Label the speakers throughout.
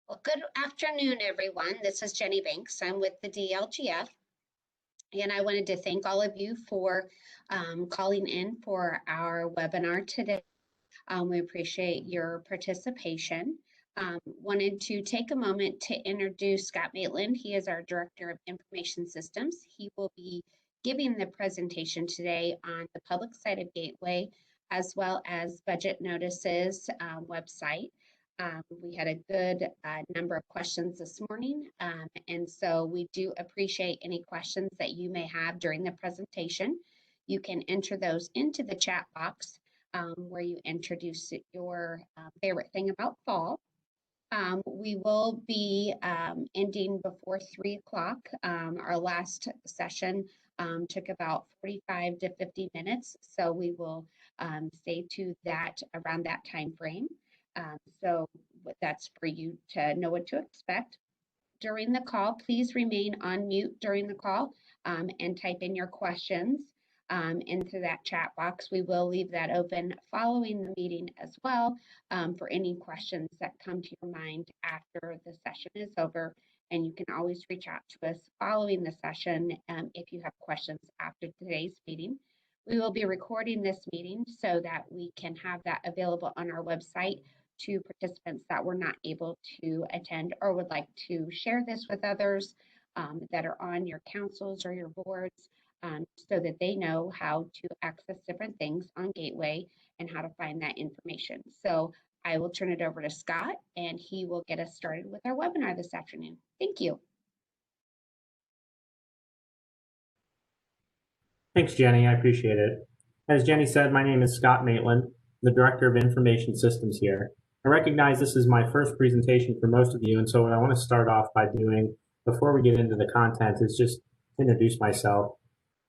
Speaker 1: Well, good afternoon, everyone. This is Jenny Banks. I'm with the DLGF, and I wanted to thank all of you for calling in for our webinar today. We appreciate your participation. Wanted to take a moment to introduce Scott Maitland. He is our Director of Information Systems. He will be giving the presentation today on the public side of Gateway, as well as budget notices website. We had a good number of questions this morning, and so we do appreciate any questions that you may have during the presentation. You can enter those into the chat box where you introduce your favorite thing about fall. We will be ending before 3 o'clock. Our last session took about 45 to 50 minutes, so we will stay to that around that time frame. So that's for you to know what to expect. During the call, please remain on mute during the call and type in your questions into that chat box. We will leave that open following the meeting as well for any questions that come to your mind after the session is over. And you can always reach out to us following the session if you have questions after today's meeting. We will be recording this meeting so that we can have that available on our website to participants that were not able to attend or would like to share this with others that are on your councils or your boards so that they know how to access different things on Gateway and how to find that information. So I will turn it over to Scott and he will get us started with our webinar this afternoon. Thank you.
Speaker 2: Thanks, Jenny. I appreciate it. As Jenny said, my name is Scott Maitland, the Director of Information Systems here. I recognize this is my first presentation for most of you, and so what I want to start off by doing before we get into the content is just introduce myself.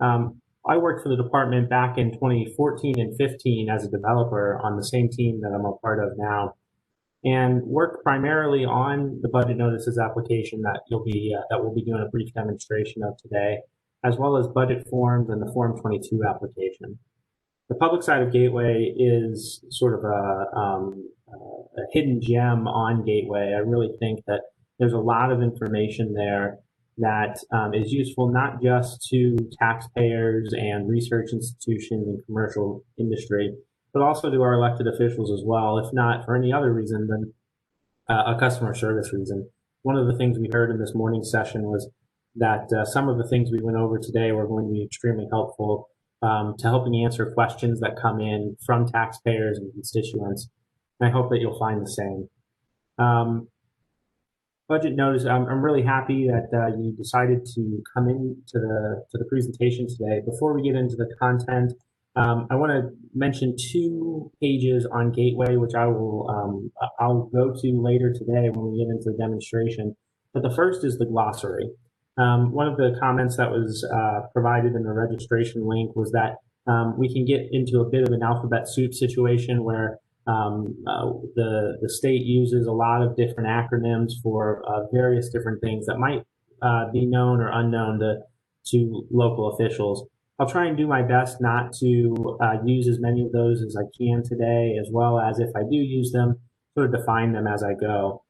Speaker 2: I worked for the department back in 2014 and 15 as a developer on the same team that I'm a part of now, and worked primarily on the budget notices application that we'll be doing a brief demonstration of today, as well as budget forms and the Form 22 application. The public side of Gateway is sort of a hidden gem on Gateway. I really think that there's a lot of information there that is useful not just to taxpayers and research institutions and commercial industry, but also to our elected officials as well, if not for any other reason than a customer service reason. One of the things we heard in this morning's session was that some of the things we went over today were going to be extremely helpful to helping answer questions that come in from taxpayers and constituents. And I hope that you'll find the same. Budget notice, I'm really happy that you decided to come in to the presentation today. Before we get into the content, I want to mention 2 pages on Gateway, which I'll go to later today when we get into the demonstration. But the first is the glossary. One of the comments that was provided in the registration link was that we can get into a bit of an alphabet soup situation where the state uses a lot of different acronyms for various different things that might be known or unknown to local officials. I'll try and do my best not to use as many of those as I can today, as well as if I do use them, sort of define them as I go.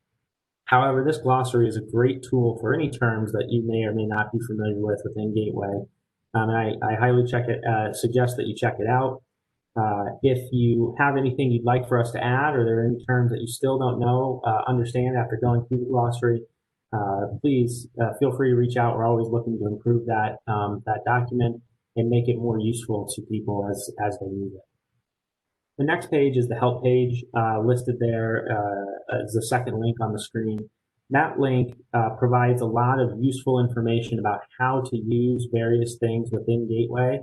Speaker 2: However, this glossary is a great tool for any terms that you may or may not be familiar with within Gateway. And I highly suggest that you check it out. If you have anything you'd like for us to add, or there are any terms that you still don't know, understand after going through the glossary, please feel free to reach out. We're always looking to improve that document and make it more useful to people as they need it. The next page is the help page listed there as the second link on the screen. That link provides a lot of useful information about how to use various things within Gateway,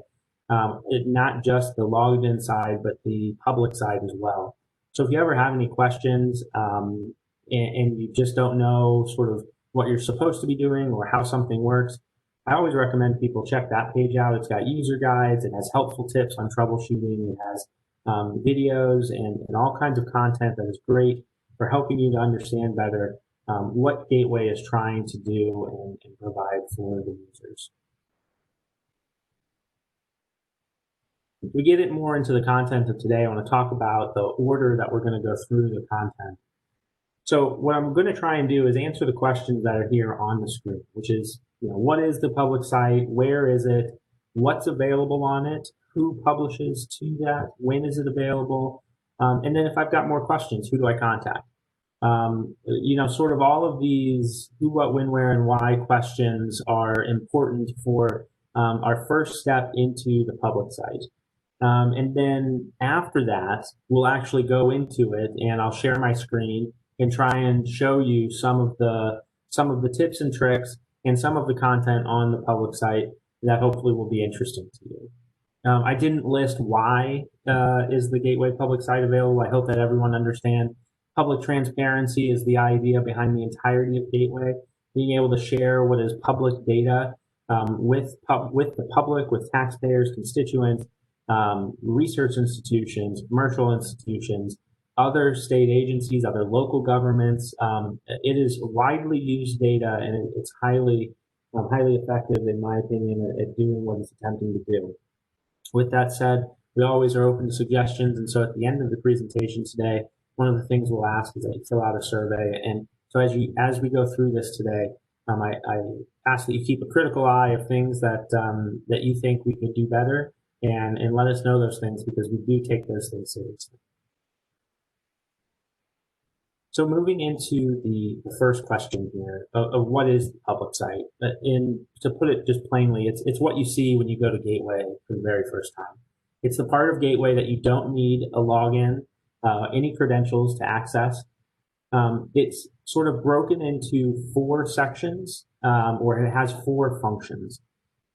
Speaker 2: not just the logged in side, but the public side as well. So if you ever have any questions and you just don't know sort of what you're supposed to be doing or how something works, I always recommend people check that page out. It's got user guides, it has helpful tips on troubleshooting, it has videos and all kinds of content that is great for helping you to understand better what Gateway is trying to do and provide for the users. If we get it more into the content of today, I want to talk about the order that we're going to go through the content. So what I'm going to try and do is answer the questions that are here on the screen, which is, what is the public site? Where is it? What's available on it? Who publishes to that? When is it available? And then if I've got more questions, who do I contact? Sort of all of these who, what, when, where, and why questions are important for our first step into the public site. And then after that, we'll actually go into it, and I'll share my screen and try and show you some of the tips and tricks and some of the content on the public site that hopefully will be interesting to you. I didn't list why is the Gateway public site available. I hope that everyone understands. Public transparency is the idea behind the entirety of Gateway, being able to share what is public data with the public, with taxpayers, constituents, research institutions, commercial institutions, other state agencies, other local governments. It is widely used data, and it's highly effective, in my opinion, at doing what it's attempting to do. With that said, we always are open to suggestions, and so at the end of the presentation today, one of the things we'll ask is that you fill out a survey. And so as we go through this today, I ask that you keep a critical eye of things that that you think we could do better, and let us know those things, because we do take those things seriously. So moving into the first question here of what is the public site, to put it just plainly, it's what you see when you go to Gateway for the very first time. It's the part of Gateway that you don't need a login, any credentials to access. It's sort of broken into 4 sections, or it has 4 functions.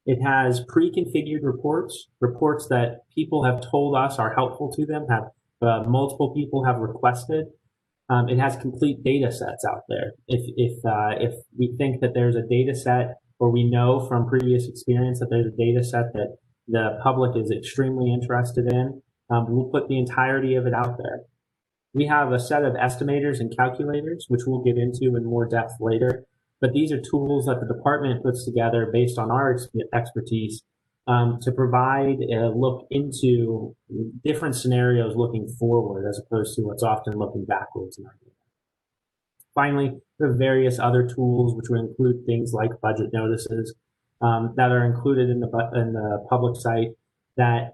Speaker 2: It has pre-configured reports that people have told us are helpful to them, have multiple people have requested. It has complete data sets out there. If we think that there's a data set, or we know from previous experience that there's a data set that the public is extremely interested in, we'll put the entirety of it out there. We have a set of estimators and calculators, which we'll get into in more depth later. But these are tools that the department puts together based on our expertise to provide a look into different scenarios looking forward, as opposed to what's often looking backwards in our data. Finally, there are various other tools, which will include things like budget notices that are included in the public site that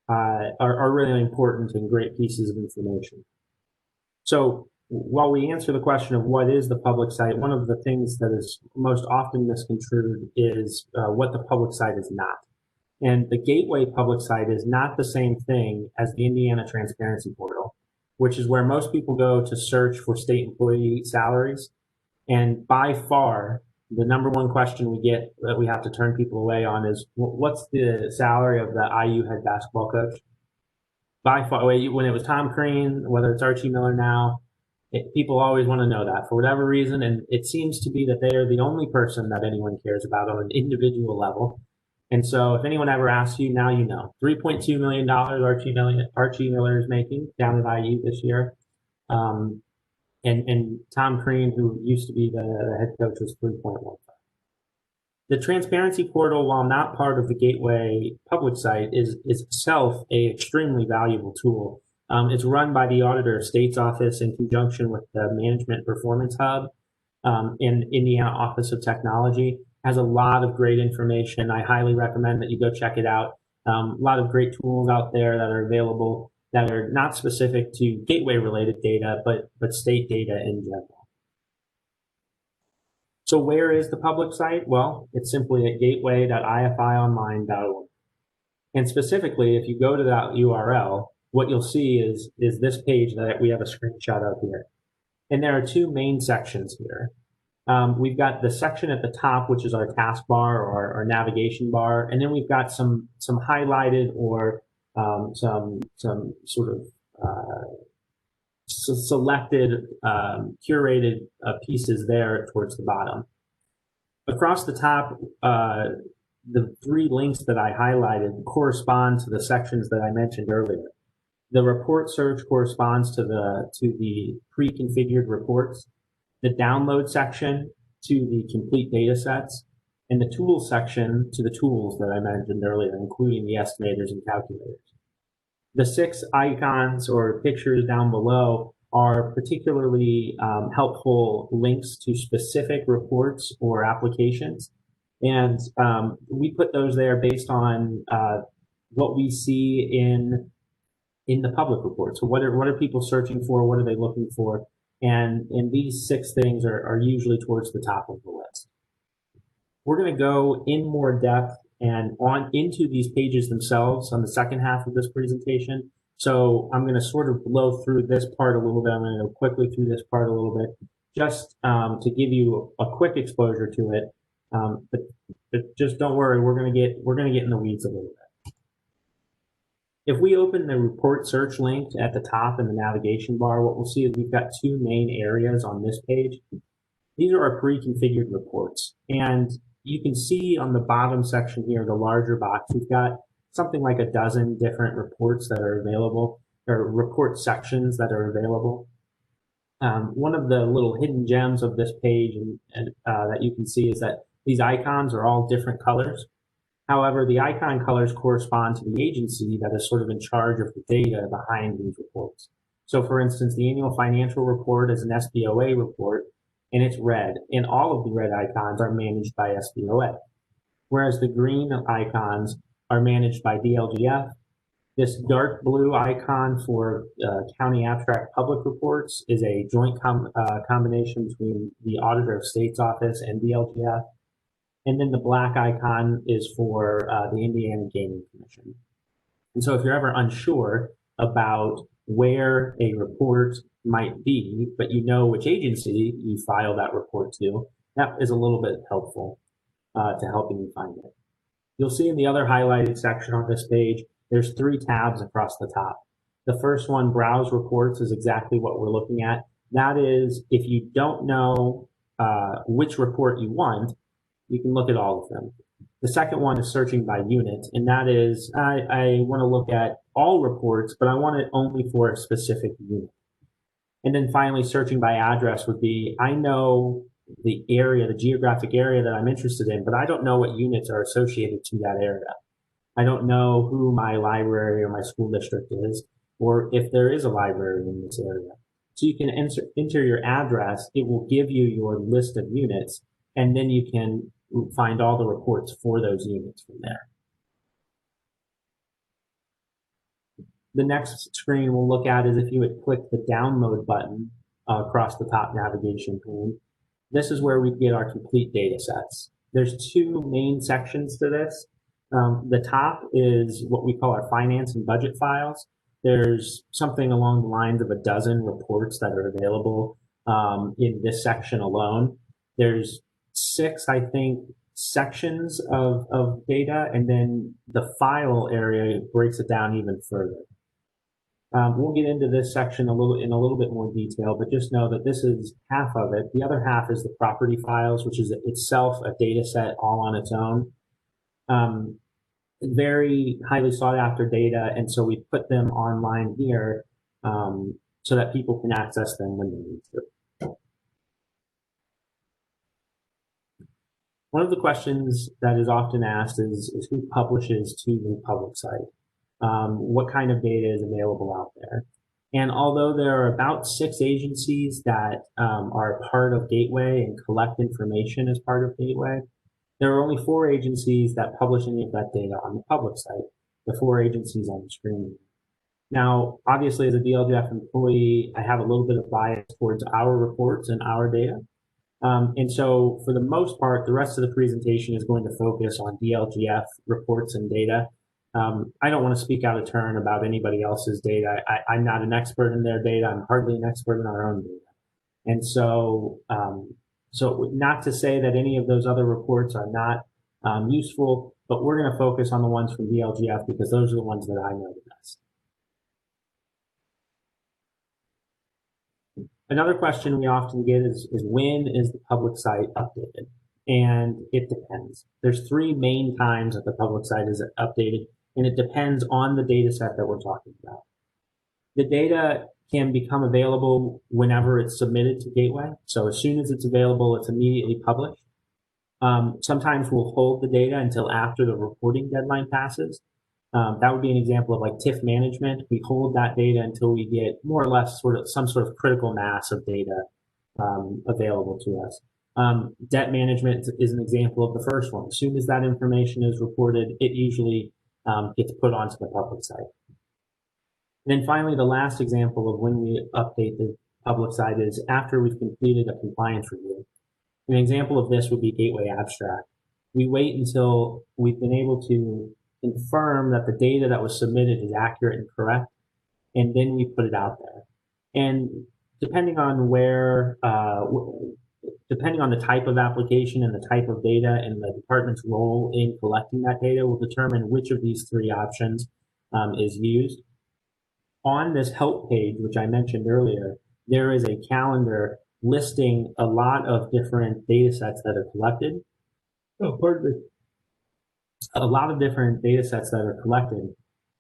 Speaker 2: are really important and great pieces of information. So while we answer the question of what is the public site, one of the things that is most often misconstrued is what the public site is not. And the Gateway public site is not the same thing as the Indiana Transparency Portal, which is where most people go to search for state employee salaries. And by far, the number one question we get that we have to turn people away on is, what's the salary of the IU head basketball coach? By far, when it was Tom Crean, whether it's Archie Miller now, people always want to know that for whatever reason. And it seems to be that they are the only person that anyone cares about on an individual level. And so if anyone ever asks you, now you know. $3.2 million Archie Miller is making down at IU this year. And Tom Crean, who used to be the head coach, was 3.15. The Transparency Portal, while not part of the Gateway public site, is itself an extremely valuable tool. It's run by the Auditor of State's Office in conjunction with the Management Performance Hub and Indiana Office of Technology. Has a lot of great information. I highly recommend that you go check it out. A lot of great tools out there that are available that are not specific to Gateway related data, but state data in general. So where is the public site? Well, it's simply at gateway.ifionline.org. And specifically, if you go to that URL, what you'll see is this page that we have a screenshot of here. And there are 2 main sections here. We've got the section at the top, which is our taskbar or our navigation bar, and then we've got some highlighted or some sort of selected, curated pieces there towards the bottom. Across the top, the 3 links that I highlighted correspond to the sections that I mentioned earlier. The report search corresponds to the pre-configured reports. The download section to the complete data sets, and the tools section to the tools that I mentioned earlier, including the estimators and calculators. The 6 icons or pictures down below are particularly helpful links to specific reports or applications. And we put those there based on what we see in the public report. So what are people searching for? What are they looking for? And these 6 things are usually towards the top of the list. We're going to go in more depth and on into these pages themselves on the second half of this presentation. So I'm going to sort of blow through this part a little bit. I'm going to go quickly through this part a little bit, just to give you a quick exposure to it. But just don't worry, we're going to get in the weeds a little bit. If we open the report search link at the top in the navigation bar, what we'll see is we've got 2 main areas on this page. These are our pre-configured reports. And you can see on the bottom section here, the larger box, we've got something like a dozen different reports that are available, or report sections that are available. One of the little hidden gems of this page that you can see is that these icons are all different colors. However, the icon colors correspond to the agency that is sort of in charge of the data behind these reports. So for instance, the annual financial report is an SBOA report, and it's red, and all of the red icons are managed by SBOA, whereas the green icons are managed by DLGF. This dark blue icon for county abstract public reports is a joint combination between the Auditor of State's office and DLGF. And then the black icon is for the Indiana Gaming Commission. And so if you're ever unsure about where a report might be, but you know which agency you file that report to, that is a little bit helpful to helping you find it. You'll see in the other highlighted section on this page, there's 3 tabs across the top. The first one, Browse Reports, is exactly what we're looking at. That is, if you don't know which report you want, you can look at all of them. The second one is Searching by Unit, and that is, I want to look at all reports, but I want it only for a specific unit. And then finally, Searching by Address would be, I know the area, the geographic area that I'm interested in, but I don't know what units are associated to that area. I don't know who my library or my school district is, or if there is a library in this area. So you can enter your address, it will give you your list of units, and then you can find all the reports for those units from there. The next screen we'll look at is if you would click the download button across the top navigation pane. This is where we get our complete data sets. There's 2 main sections to this. The top is what we call our finance and budget files. There's something along the lines of a dozen reports that are available in this section alone. There's 6, I think, sections of data, and then the file area breaks it down even further. We'll get into this section in a little bit more detail, but just know that this is half of it. The other half is the property files, which is itself a data set all on its own. Very highly sought after data, and so we put them online here so that people can access them when they need to. One of the questions that is often asked is who publishes to the public site? What kind of data is available out there? And although there are about 6 agencies that are part of Gateway and collect information as part of Gateway, there are only 4 agencies that publish any of that data on the public site, the 4 agencies on the screen. Now, obviously, as a DLGF employee, I have a little bit of bias towards our reports and our data. And so for the most part, the rest of the presentation is going to focus on DLGF reports and data. I don't want to speak out of turn about anybody else's data. I'm not an expert in their data. I'm hardly an expert in our own data. And so, so not to say that any of those other reports are not useful, but we're going to focus on the ones from DLGF because those are the ones that I know the best. Another question we often get is when is the public site updated? And it depends. There's 3 main times that the public site is updated, and it depends on the data set that we're talking about. The data can become available whenever it's submitted to Gateway. So as soon as it's available, it's immediately published. Sometimes we'll hold the data until after the reporting deadline passes. That would be an example of like TIF management. We hold that data until we get more or less some sort of critical mass of data available to us. Debt management is an example of the first one. As soon as that information is reported, it usually gets put onto the public site. And then finally, the last example of when we update the public site is after we've completed a compliance review. An example of this would be Gateway Abstract. We wait until we've been able to confirm that the data that was submitted is accurate and correct, and then we put it out there. And depending on depending on the type of application and the type of data and the department's role in collecting that data will determine which of these three options is used. On this help page, which I mentioned earlier, there is a calendar listing a lot of different data sets that are collected. A lot of different data sets that are collected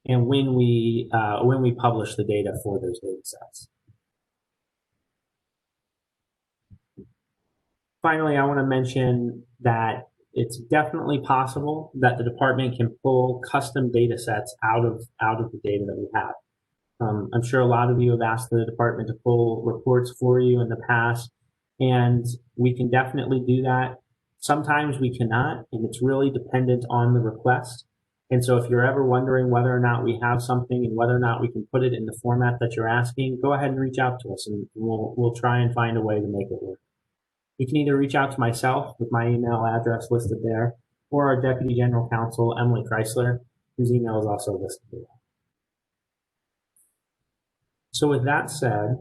Speaker 2: and when we publish the data for those data sets. Finally, I want to mention that it's definitely possible that the department can pull custom data sets out of the data that we have. I'm sure a lot of you have asked the department to pull reports for you in the past, and we can definitely do that. Sometimes we cannot, and it's really dependent on the request. And so if you're ever wondering whether or not we have something and whether or not we can put it in the format that you're asking, go ahead and reach out to us, and we'll try and find a way to make it work. You can either reach out to myself with my email address listed there, or our Deputy General Counsel, Emily Chrysler, whose email is also listed there. So with that said,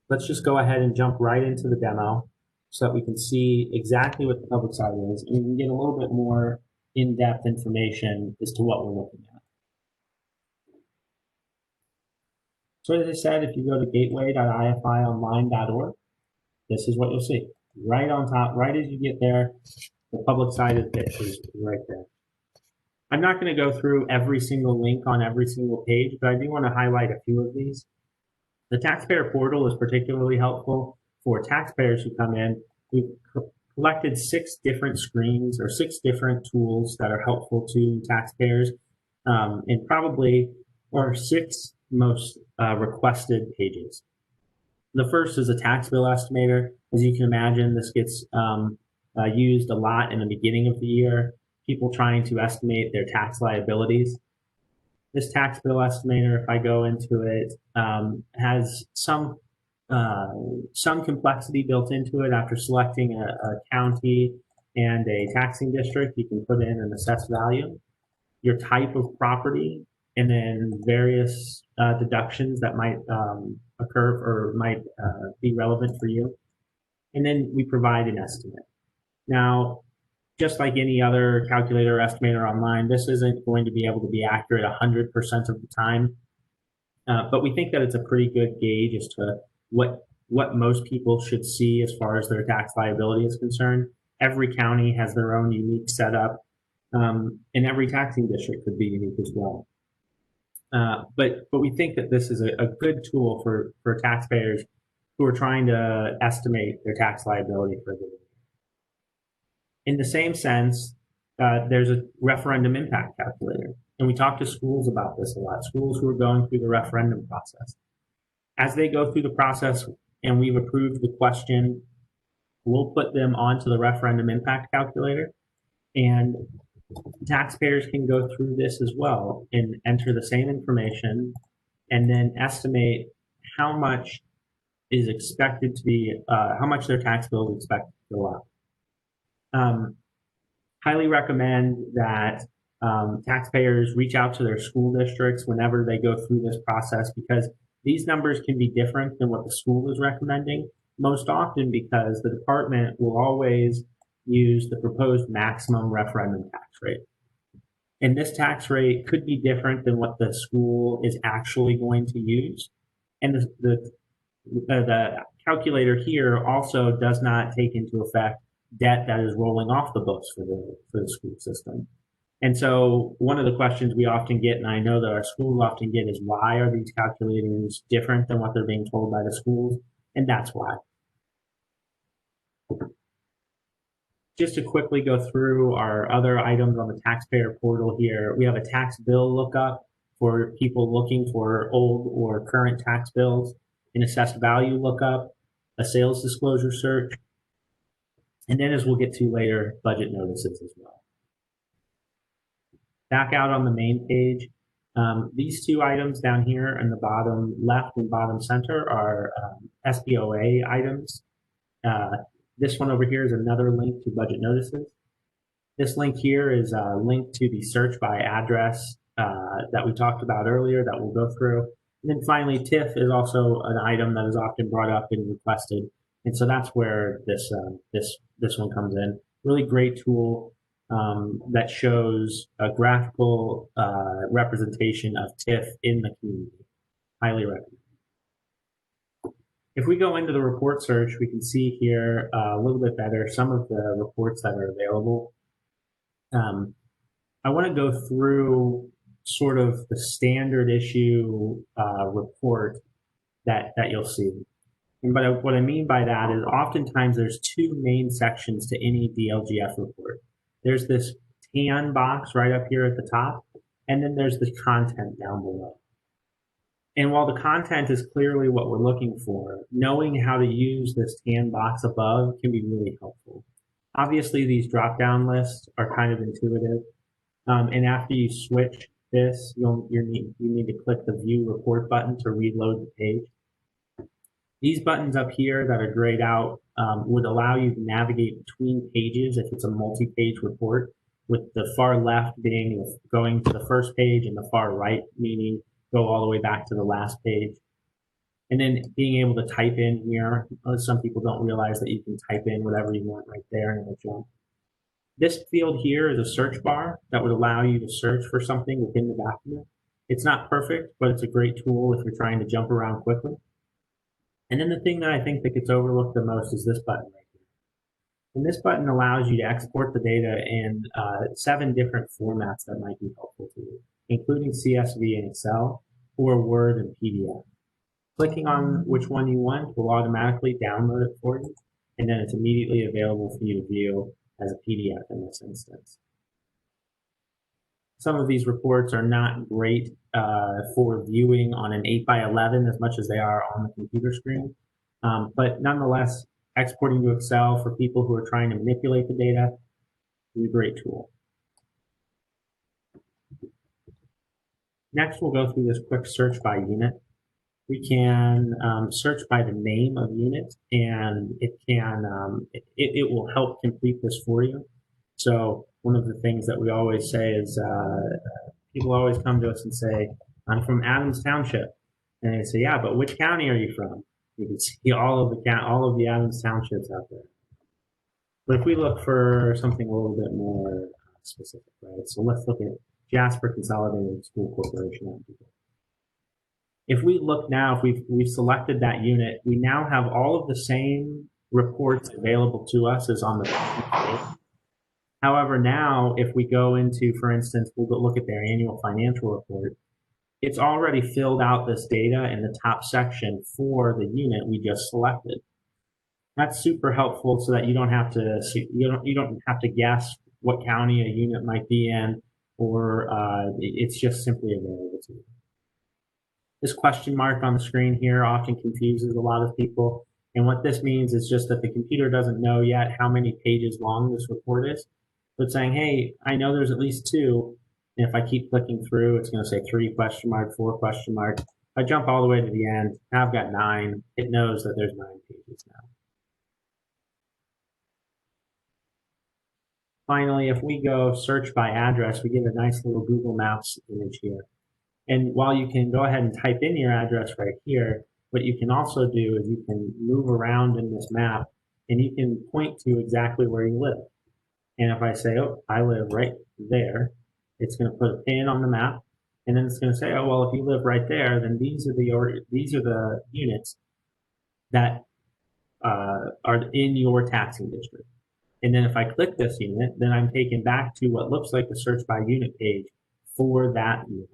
Speaker 2: let's just go ahead and jump right into the demo so that we can see exactly what the public site is, and we can get a little bit more in-depth information as to what we're looking at. So as I said, if you go to gateway.ifionline.org, this is what you'll see. Right on top, right as you get there, the public site is right there. I'm not going to go through every single link on every single page, but I do want to highlight a few of these. The Taxpayer Portal is particularly helpful for taxpayers who come in. We've collected 6 different screens or 6 different tools that are helpful to taxpayers, and probably our 6 most requested pages. The first is a tax bill estimator. As you can imagine, this gets used a lot in the beginning of the year. People trying to estimate their tax liabilities. This tax bill estimator, if I go into it, has some complexity built into it. After selecting a county and a taxing district, you can put in an assessed value, your type of property, and then various deductions that might occur or might be relevant for you. And then we provide an estimate. Now, just like any other calculator or estimator online, this isn't going to be able to be accurate 100% of the time, but we think that it's a pretty good gauge as to what most people should see as far as their tax liability is concerned. Every county has their own unique setup, and every taxing district could be unique as well. But we think that this is a good tool for taxpayers who are trying to estimate their tax liability for the year. In the same sense, there's a referendum impact calculator. And we talk to schools about this a lot, schools who are going through the referendum process. As they go through the process and we've approved the question, we'll put them onto the referendum impact calculator. And taxpayers can go through this as well and enter the same information and then estimate how much is expected to be, how much their tax bill is expected to go up. Highly recommend that taxpayers reach out to their school districts whenever they go through this process, because these numbers can be different than what the school is recommending, most often because the department will always use the proposed maximum referendum tax rate. And this tax rate could be different than what the school is actually going to use. And the calculator here also does not take into effect debt that is rolling off the books for the school system. And so one of the questions we often get, and I know that our schools often get, is why are these calculators different than what they're being told by the schools? And that's why. Just to quickly go through our other items on the taxpayer portal here, we have a tax bill lookup for people looking for old or current tax bills, an assessed value lookup, a sales disclosure search, and then, as we'll get to later, budget notices as well. Back out on the main page, these two items down here in the bottom left and bottom center are SBOA items. This one over here is another link to budget notices. This link here is a link to the search by address that we talked about earlier that we'll go through. And then finally, TIF is also an item that is often brought up and requested. And so that's where this one comes in. Really great tool that shows a graphical representation of TIF in the community. Highly recommend. If we go into the report search, we can see here a little bit better some of the reports that are available. I want to go through sort of the standard issue report that you'll see. And what I mean by that is oftentimes there's two main sections to any DLGF report. There's this tan box right up here at the top, and then there's the content down below. And while the content is clearly what we're looking for, knowing how to use this tan box above can be really helpful. Obviously, these drop-down lists are kind of intuitive. And after you switch this, you need to click the View Report button to reload the page. These buttons up here that are grayed out would allow you to navigate between pages if it's a multi-page report, with the far left being going to the first page and the far right meaning go all the way back to the last page. And then being able to type in here, some people don't realize that you can type in whatever you want right there and it'll jump. This field here is a search bar that would allow you to search for something within the document. It's not perfect, but it's a great tool if you're trying to jump around quickly. And then the thing that I think that gets overlooked the most is this button right here. And this button allows you to export the data in 7 different formats that might be helpful to you, including CSV and Excel, or Word and PDF. Clicking on which one you want will automatically download it for you, and then it's immediately available for you to view as a PDF in this instance. Some of these reports are not great for viewing on an 8x11 as much as they are on the computer screen, but nonetheless, exporting to Excel for people who are trying to manipulate the data is a great tool. Next, we'll go through this quick search by unit. We can search by the name of unit, and it will help complete this for you. So one of the things that we always say is people always come to us and say, "I'm from Adams Township," and they say, "Yeah, but which county are you from?" You can see all of the Adams Townships out there. But if we look for something a little bit more specific, right? So let's look at Jasper Consolidated School Corporation. If we look now, if we've selected that unit, we now have all of the same reports available to us as on the page. However, now if we go into, for instance, we'll go look at their annual financial report, it's already filled out this data in the top section for the unit we just selected. That's super helpful so that you don't have to guess what county a unit might be in, or it's just simply available to you. This question mark on the screen here often confuses a lot of people. And what this means is just that the computer doesn't know yet how many pages long this report is. So it's saying, hey, I know there's at least 2. And if I keep clicking through, it's going to say 3 question mark, 4 question mark. If I jump all the way to the end, now I've got 9. It knows that there's 9 pages now. Finally, if we go search by address, we get a nice little Google Maps image here. And while you can go ahead and type in your address right here, what you can also do is you can move around in this map and you can point to exactly where you live. And if I say, oh, I live right there, it's going to put a pin on the map. And then it's going to say, oh, well, if you live right there, then these are the units that are in your taxing district. And then if I click this unit, then I'm taken back to what looks like the search by unit page for that unit.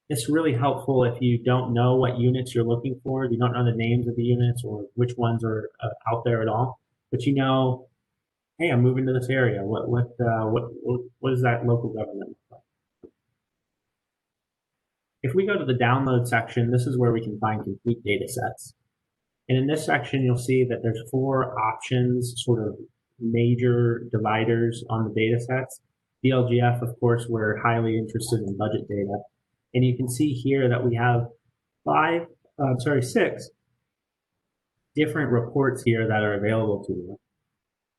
Speaker 2: It's really helpful if you don't know what units you're looking for, if you don't know the names of the units or which ones are out there at all, but you know hey, I'm moving to this area. What does that local government look like? If we go to the download section, this is where we can find complete data sets. And in this section, you'll see that there's 4 options, sort of major dividers on the data sets. DLGF, of course, we're highly interested in budget data. And you can see here that we have 6 different reports here that are available to you.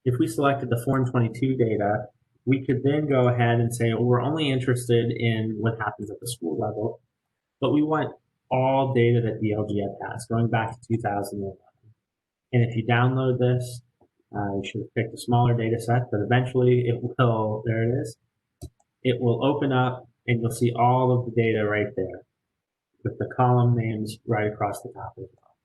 Speaker 2: If we selected the Form 22 data, we could then go ahead and say, well, we're only interested in what happens at the school level, but we want all data that DLGF has, going back to 2011. And if you download this, you should have picked a smaller data set, but eventually it will, there it is. It will open up and you'll see all of the data right there with the column names right across the top as well.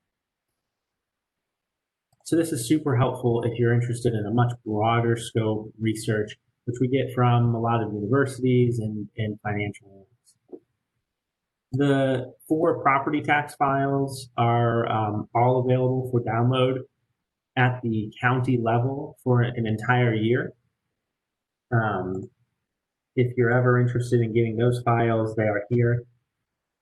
Speaker 2: So this is super helpful if you're interested in a much broader scope research, which we get from a lot of universities and financial analysts. The 4 property tax files are all available for download at the county level for an entire year. If you're ever interested in getting those files, they are here.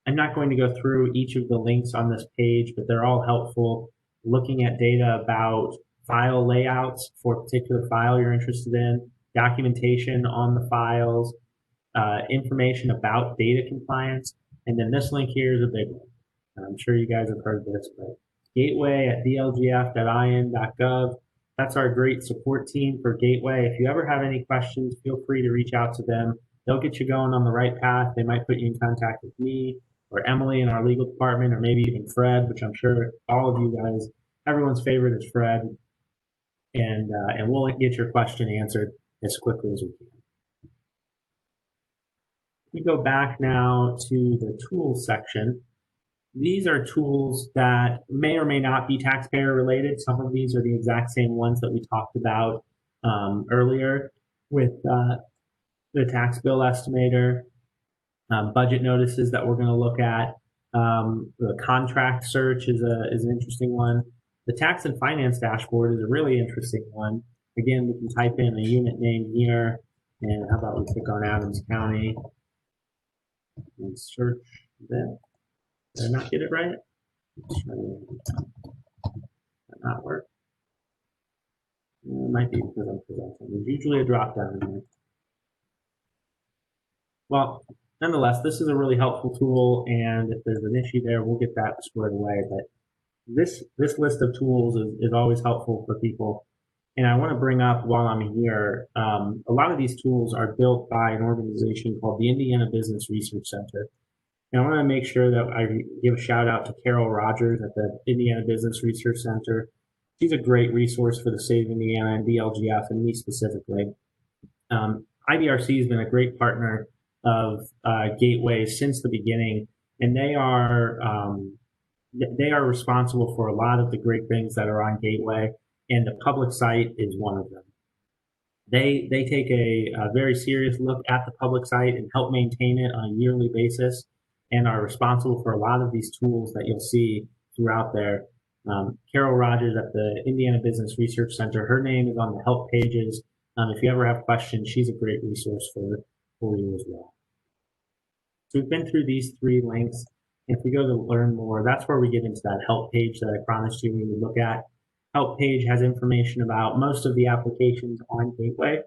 Speaker 2: I'm not going to go through each of the links on this page, but they're all helpful. Looking at data about file layouts for a particular file you're interested in, documentation on the files, information about data compliance, and then this link here is a big one. I'm sure you guys have heard this, but gateway at dlgf.in.gov. That's our great support team for Gateway. If you ever have any questions, feel free to reach out to them. They'll get you going on the right path. They might put you in contact with me or Emily in our legal department, or maybe even Fred, which I'm sure all of you guys, everyone's favorite is Fred. And we'll get your question answered as quickly as we can. We go back now to the tools section. These are tools that may or may not be taxpayer related. Some of these are the exact same ones that we talked about earlier with the tax bill estimator, budget notices that we're going to look at. The contract search is an interesting one. The tax and finance dashboard is a really interesting one. Again, we can type in a unit name here, and how about we click on Adams County and search that. Did I not get it right? That not work. It might be because I'm presenting. There's usually a drop down in there. Well, nonetheless, this is a really helpful tool, and if there's an issue there, we'll get that squared away. But this list of tools is always helpful for people. And I want to bring up while I'm here, a lot of these tools are built by an organization called the Indiana Business Research Center. And I want to make sure that I give a shout out to Carol Rogers at the Indiana Business Research Center. She's a great resource for the state of Indiana and DLGF and me specifically. IBRC has been a great partner of Gateway since the beginning, and they are responsible for a lot of the great things that are on Gateway, and the public site is one of them. They take a very serious look at the public site and help maintain it on a yearly basis, and are responsible for a lot of these tools that you'll see throughout there. Carol Rogers at the Indiana Business Research Center, her name is on the help pages. If you ever have questions, she's a great resource for you as well. So we've been through these 3 links. If we go to learn more, that's where we get into that help page that I promised you we would look at. Help page has information about most of the applications on Gateway.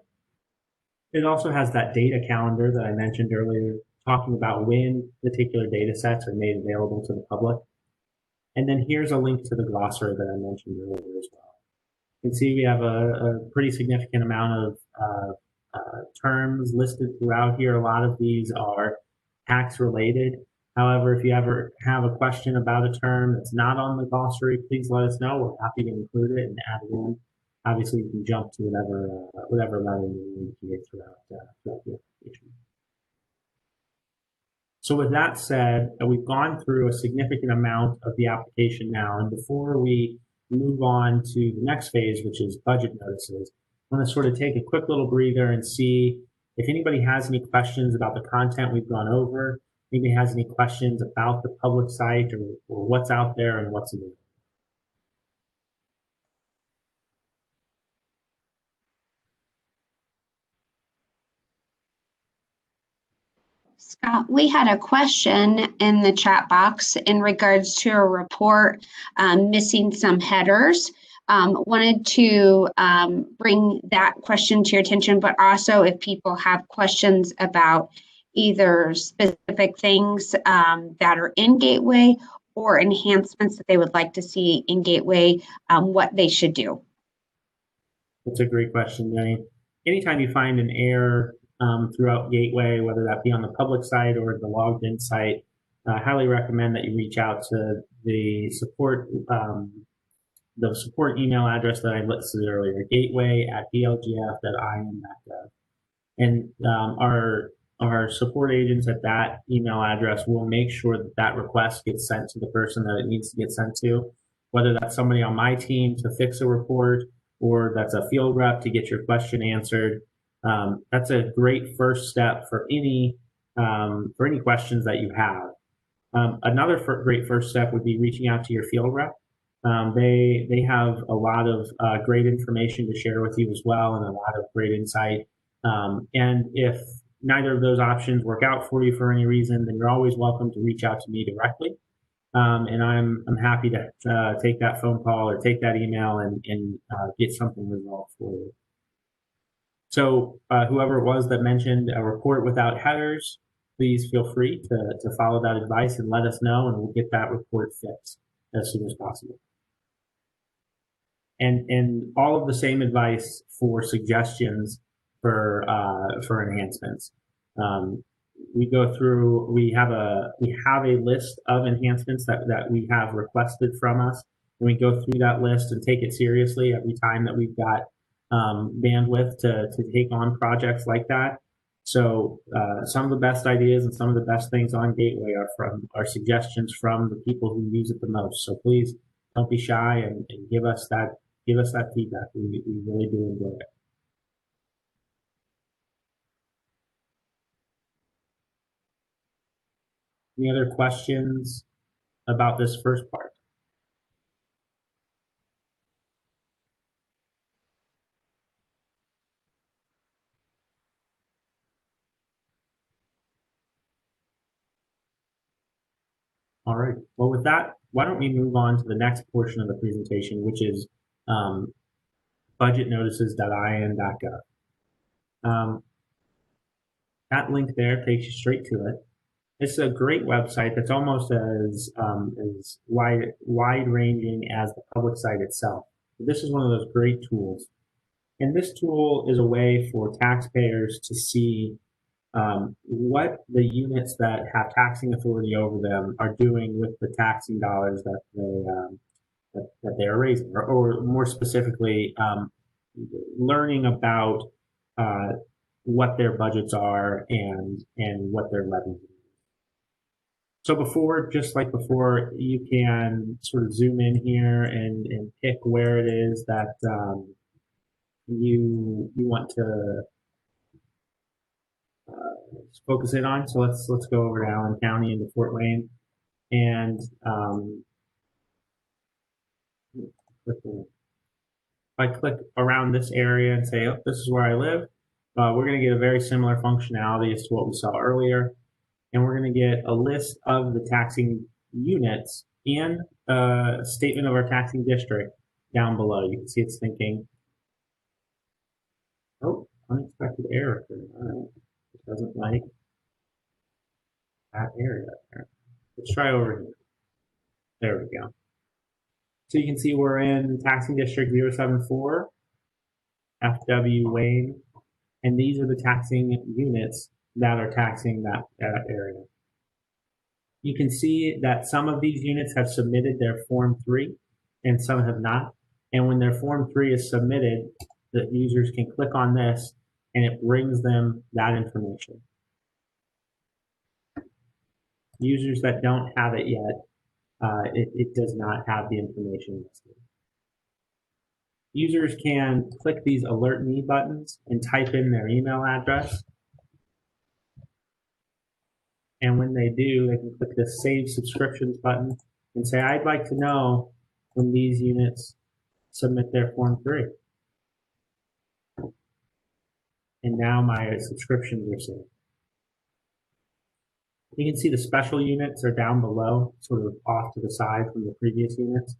Speaker 2: It also has that data calendar that I mentioned earlier, talking about when particular data sets are made available to the public. And then here's a link to the glossary that I mentioned earlier as well. You can see we have a pretty significant amount of terms listed throughout here. A lot of these are tax related. However, if you ever have a question about a term that's not on the glossary, please let us know. We're happy to include it and add it in. Obviously, you can jump to whatever level you need to get throughout the application. So with that said, we've gone through a significant amount of the application now, and before we move on to the next phase, which is budget notices, I want to sort of take a quick little breather and see if anybody has any questions about the content we've gone over, maybe has any questions about the public site or what's out there and what's available.
Speaker 1: Scott, we had a question in the chat box in regards to a report missing some headers. Wanted to bring that question to your attention, but also if people have questions about either specific things that are in Gateway or enhancements that they would like to see in Gateway, what they should do.
Speaker 2: That's a great question, Jenny. Anytime you find an error throughout Gateway, whether that be on the public site or the logged in site, I highly recommend that you reach out to the support email address that I listed earlier, gateway@dlgf.in.gov. And our support agents at that email address will make sure that that request gets sent to the person that it needs to get sent to, whether that's somebody on my team to fix a report or that's a field rep to get your question answered. That's a great first step for any questions that you have. Another great first step would be reaching out to your field rep. They have a lot of great information to share with you as well, and a lot of great insight. And if neither of those options work out for you for any reason, then you're always welcome to reach out to me directly. And I'm happy to take that phone call or take that email and get something resolved for you. So whoever it was that mentioned a report without headers, please feel free to follow that advice and let us know, and we'll get that report fixed as soon as possible. And all of the same advice for suggestions for enhancements. We go through. We have a list of enhancements that we have requested from us, and we go through that list and take it seriously every time that we've got bandwidth to take on projects like that. So some of the best ideas and some of the best things on Gateway are suggestions from the people who use it the most. So please don't be shy and give us that feedback. We really do enjoy it. Any other questions about this first part? All right. Well, with that, why don't we move on to the next portion of the presentation, which is budgetnotices.in.gov. That link there takes you straight to it. It's a great website that's almost as wide-ranging as the public site itself. This is one of those great tools. And this tool is a way for taxpayers to see what the units that have taxing authority over them are doing with the taxing dollars that they are raising, or more specifically, learning about what their budgets are and what their levies are. So just like before, you can sort of zoom in here and pick where it is that you want to focus in on. So let's go over to Allen County into Fort Wayne, and if I click around this area and say, oh, this is where I live, we're going to get a very similar functionality as to what we saw earlier. And we're going to get a list of the taxing units and a statement of our taxing district down below. You can see it's thinking, oh, unexpected error. All right. It doesn't like that area there. Let's try over here. There we go. So you can see we're in taxing district 074, FW Wayne, and these are the taxing units that are taxing that area. You can see that some of these units have submitted their Form 3 and some have not. And when their Form 3 is submitted, the users can click on this and it brings them that information. Users that don't have it yet, it does not have the information listed. Users can click these Alert Me buttons and type in their email address. And when they do, they can click the Save Subscriptions button and say, I'd like to know when these units submit their Form 3. And now my subscriptions are saved. You can see the special units are down below, sort of off to the side from the previous units.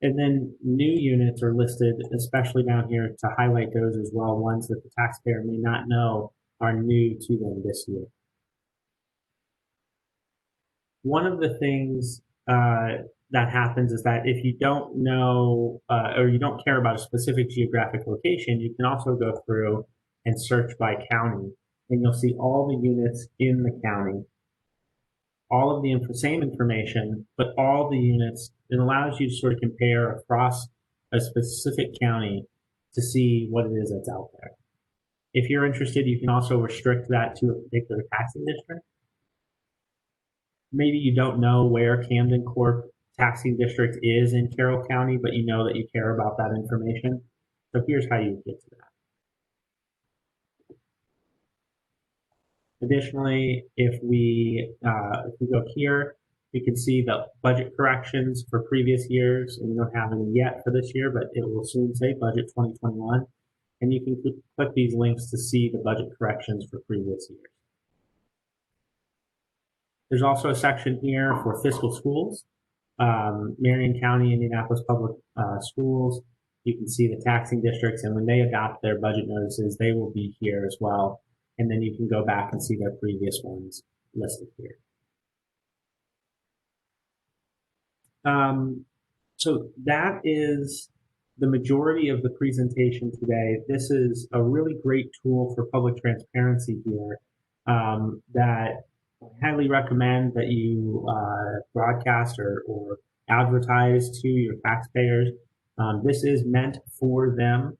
Speaker 2: And then new units are listed, especially down here, to highlight those as well, ones that the taxpayer may not know are new to them this year. One of the things that happens is that if you don't know or you don't care about a specific geographic location, you can also go through and search by county, and you'll see all the units in the county, all of the same information, but all the units. It allows you to sort of compare across a specific county to see what it is that's out there. If you're interested, you can also restrict that to a particular taxing district. Maybe you don't know where Camden Corp taxing district is in Carroll County, but you know that you care about that information. So here's how you get to that. Additionally, if we go here, you can see the budget corrections for previous years, and we don't have any yet for this year, but it will soon say budget 2021. And you can click these links to see the budget corrections for previous years. There's also a section here for fiscal schools. Marion County, Indianapolis Public Schools. You can see the taxing districts, and when they adopt their budget notices, they will be here as well. And then you can go back and see their previous ones listed here. So that is the majority of the presentation today. This is a really great tool for public transparency here that I highly recommend that you broadcast or advertise to your taxpayers. This is meant for them,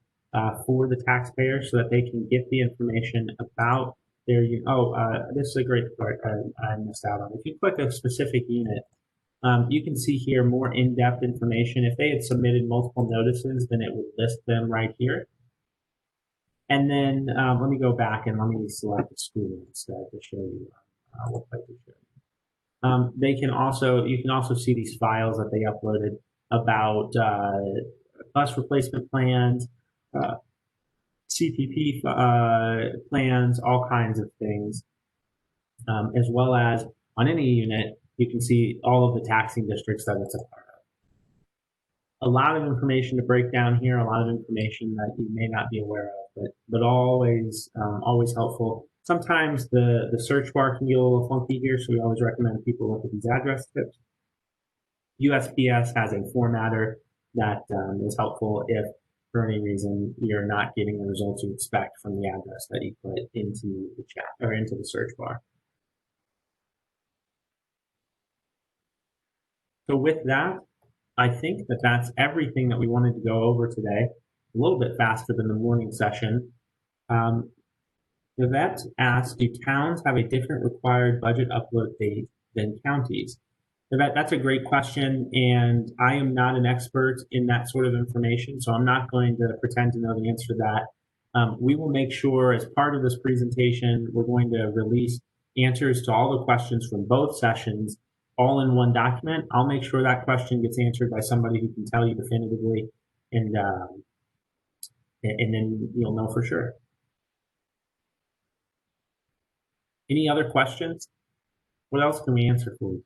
Speaker 2: for the taxpayers, so that they can get the information about their, this is a great part I missed out on. If you click a specific unit, you can see here more in-depth information. If they had submitted multiple notices, then it would list them right here. And then let me go back and let me select a school instead to show you what type of show. You can also see these files that they uploaded about bus replacement plans, CPP plans, all kinds of things, as well as on any unit, you can see all of the taxing districts that it's a part of. A lot of information to break down here, a lot of information that you may not be aware of, but always helpful. Sometimes the search bar can get a little funky here, so we always recommend people look at these address tips. USPS has a formatter that is helpful if for any reason you're not getting the results you expect from the address that you put into the chat or into the search bar. So with that, I think that that's everything that we wanted to go over today. A little bit faster than the morning session. Yvette asked, do towns have a different required budget upload date than counties? Yvette, that's a great question, and I am not an expert in that sort of information, so I'm not going to pretend to know the answer to that. We will make sure as part of this presentation, we're going to release answers to all the questions from both sessions all in one document. I'll make sure that question gets answered by somebody who can tell you definitively, and then you'll know for sure. Any other questions? What else can we answer for you?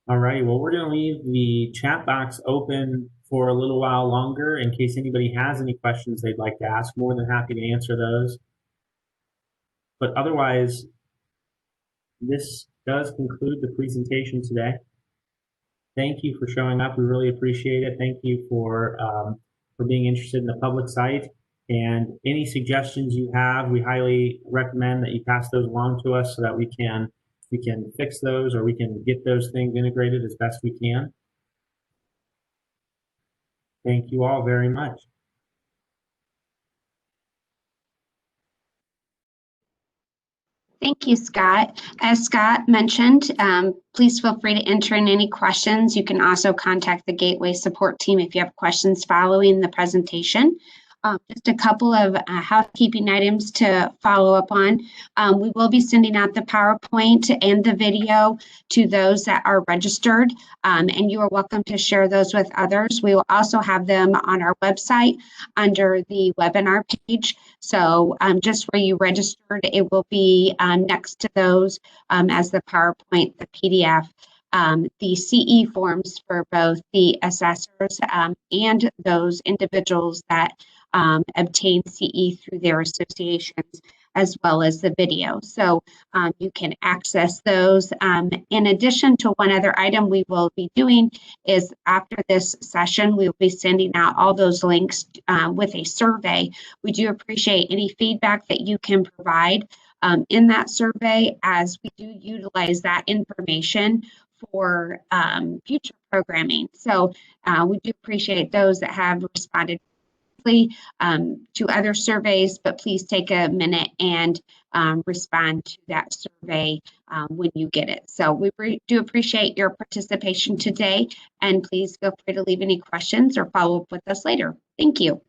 Speaker 2: All right, well, we're going to leave the chat box open for a little while longer in case anybody has any questions they'd like to ask. More than happy to answer those. But otherwise, this does conclude the presentation today. Thank you for showing up. We really appreciate it. Thank you for being interested in the public site. And any suggestions you have, we highly recommend that you pass those along to us so that we can fix those, or we can get those things integrated as best we can. Thank you all very much.
Speaker 1: Thank you, Scott. As Scott mentioned, please feel free to enter in any questions. You can also contact the Gateway support team if you have questions following the presentation. Just a couple of housekeeping items to follow up on. We will be sending out the PowerPoint and the video to those that are registered, and you are welcome to share those with others. We will also have them on our website under the webinar page. So just where you registered, it will be next to those as the PowerPoint, the PDF, the CE forms for both the assessors and those individuals that obtain CE through their associations, as well as the video. So you can access those. In addition to one other item we will be doing is after this session, we will be sending out all those links with a survey. We do appreciate any feedback that you can provide in that survey, as we do utilize that information for future programming. So we do appreciate those that have responded to other surveys, but please take a minute and respond to that survey when you get it. So we do appreciate your participation today, and please feel free to leave any questions or follow up with us later. Thank you.